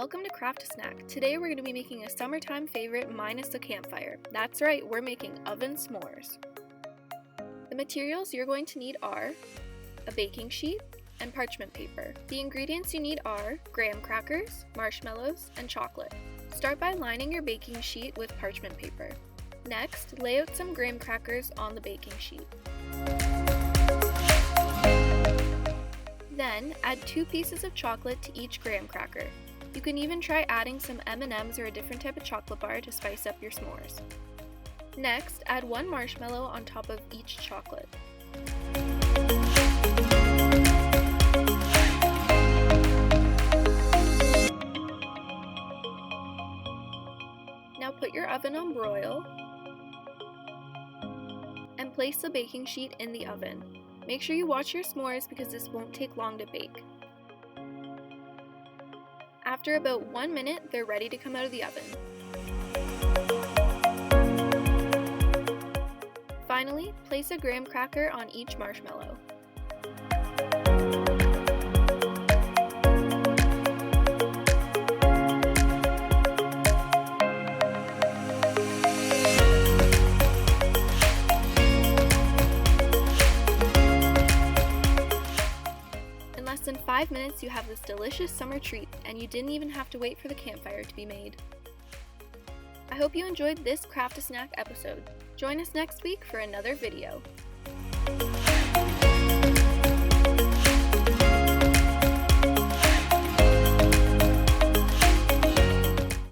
Welcome to Craft a Snack. Today we're going to be making a summertime favorite minus a campfire. That's right, we're making oven s'mores. The materials you're going to need are a baking sheet and parchment paper. The ingredients you need are graham crackers, marshmallows, and chocolate. Start by lining your baking sheet with parchment paper. Next, lay out some graham crackers on the baking sheet. Then, add 2 pieces of chocolate to each graham cracker. You can even try adding some M&Ms or a different type of chocolate bar to spice up your s'mores. Next, add 1 marshmallow on top of each chocolate. Now put your oven on broil and place the baking sheet in the oven. Make sure you watch your s'mores because this won't take long to bake. After about 1 minute, they're ready to come out of the oven. Finally, place a graham cracker on each marshmallow. In less than 5 minutes, you have this delicious summer treat, and you didn't even have to wait for the campfire to be made. I hope you enjoyed this Craft a Snack episode. Join us next week for another video.